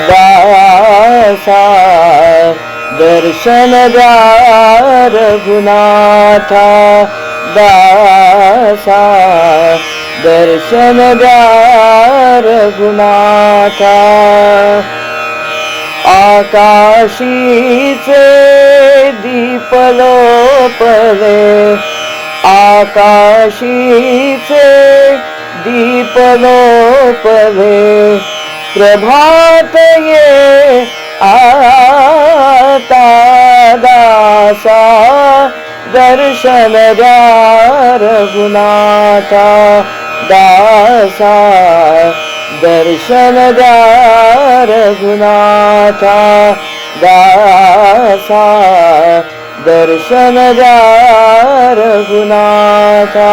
दासा दर्शन द्या रघुनाथा दासा दर्शन द्या रघुनाथा आकाशीचे दीप लोपले आकाशीचे दीप लोपले प्रभात ये आता दासा दर्शन द्या रघुनाथा दासा दर्शन द्या रघुनाथा दासा दर्शन द्या रघुनाथा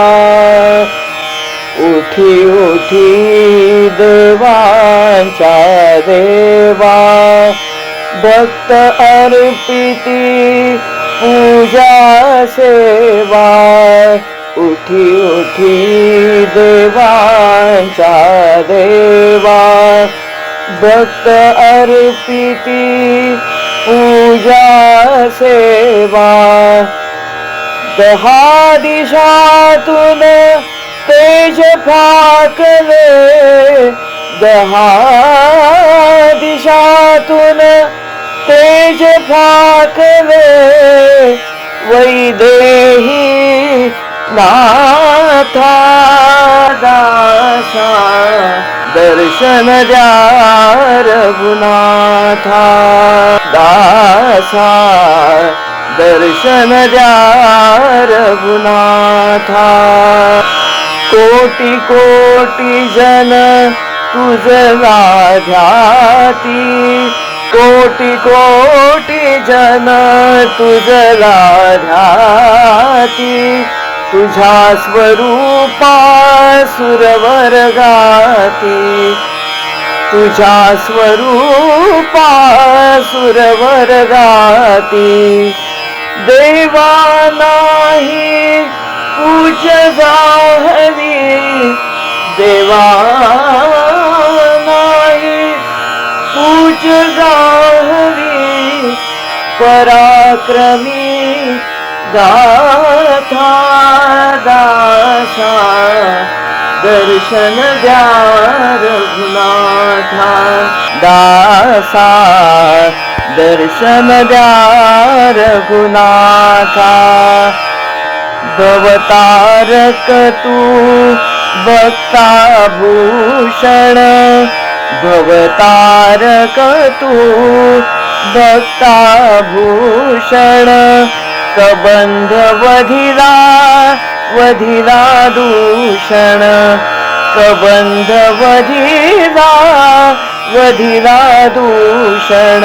उठी उठी देवांच्या देवा भक्त अर्पिती पूजा सेवा उठी उठी देवांच्या देवा भक्त अर्पिती पूजा सेवा दहा दिशातून तेज फाकले दहा दिशातून तेज फाकले वैदेही नाथा दासा दर्शन द्या रघुनाथा दासा दर्शन द्या रघुनाथा कोटी कोटी जन तुझला ध्याती कोटी कोटी जन तुझला ध्याती तुझ्या स्वरूपा सुरवर गाती तुझ्या स्वरूपा सुरवर गाती देवा नाही पूज जाहवी देवा नाही पूज जाहवी पराक्रमी गाथा दासा दर्शन द्या रघुनाथा दासा दर्शन द्या रघुनाथा भवतारक तू भक्ता भूषण भवतारक तू भक्ता भूषण कबंध वधिला वधिला दूषण कबंध वधिला वधिला दूषण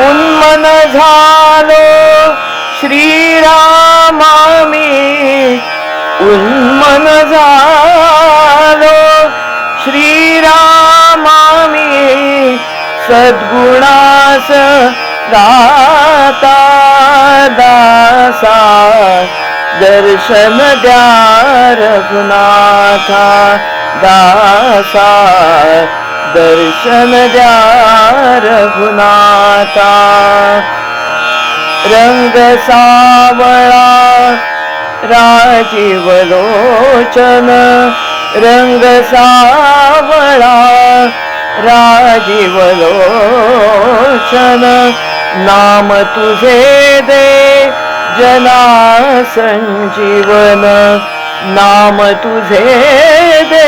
उन्मन झालो श्रीरामामी उन्मन झालो श्रीरामामी सद्गुणास दाता दासा दर्शन द्या रघुनाथा दासा दर्शन द्या रघुनाथा रंग सावळा राजीव लोचन रंग सावळा राजीव लोचन नाम तुझे दे जना संजीवन नाम तुझे दे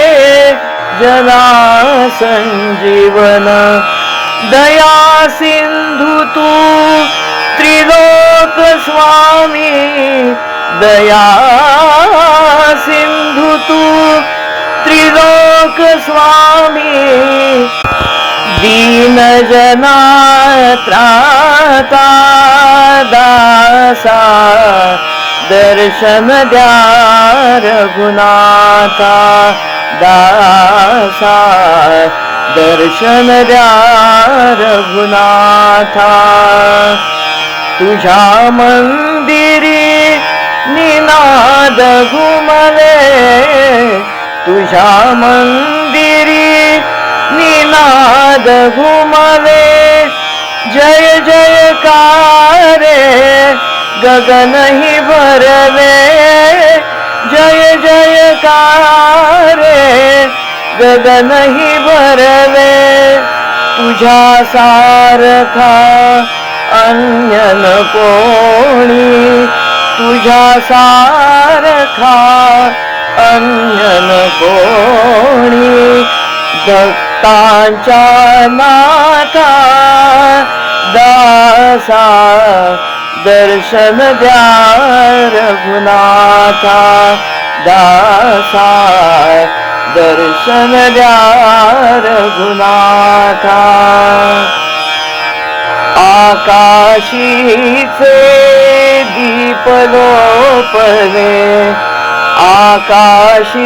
जना संजीवन दया सिंधु तू त्रिलोक स्वामी दया सिंधु तू त्रिलोक स्वामी दीन जना त्राता दासा दर्शन द्या रघुनाथा दासा दर्शन द्या रघुनाथा तुझ्या मंदिरी निनाद घुमले तुझ्या मंदिरी निनाद नाद घुमवे जय जयकारे गगन ही भरवे जय जयकारे गगन ही भरवे तुझ्या सारखा अन्य न कोणी तुझ्या सारखा अन्य न कोणी भक्तांच्या नाथा दासा दर्शन द्या रघुनाथा दासा दर्शन द्या रघुनाथा आकाशीचे दीप लोपले आकाशीचे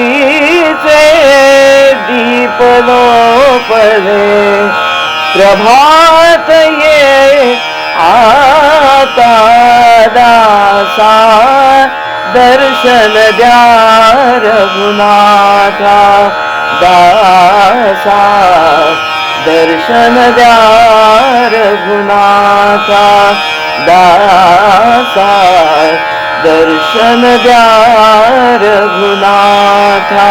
दीप लोपले प्रभात ये आता दासा दर्शन द्या रघुनाथा दासा दर्शन द्या रघुनाथा दासा दर्शन द्या रघुनाथा